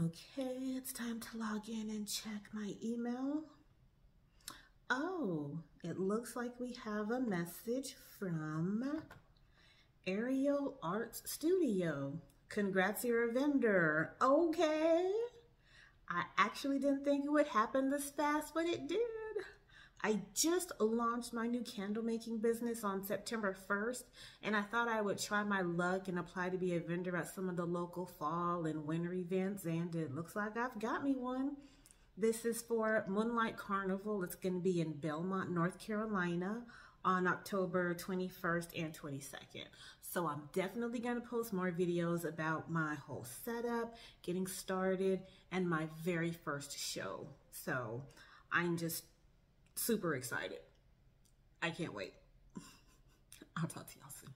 Okay, it's time to log in and check my email. Oh, it looks like we have a message from Aerial Arts Studio. Congrats, you're a vendor. Okay. I actually didn't think it would happen this fast, but it did. I just launched my new candle making business on September 1st, and I thought I would try my luck and apply to be a vendor at some of the local fall and winter events, and it looks like I've got me one. This is for Moonlight Carnival. It's going to be in Belmont, North Carolina on October 21st and 22nd. So I'm definitely going to post more videos about my whole setup, getting started, and my very first show. So I'm just super excited. I can't wait. I'll talk to y'all soon.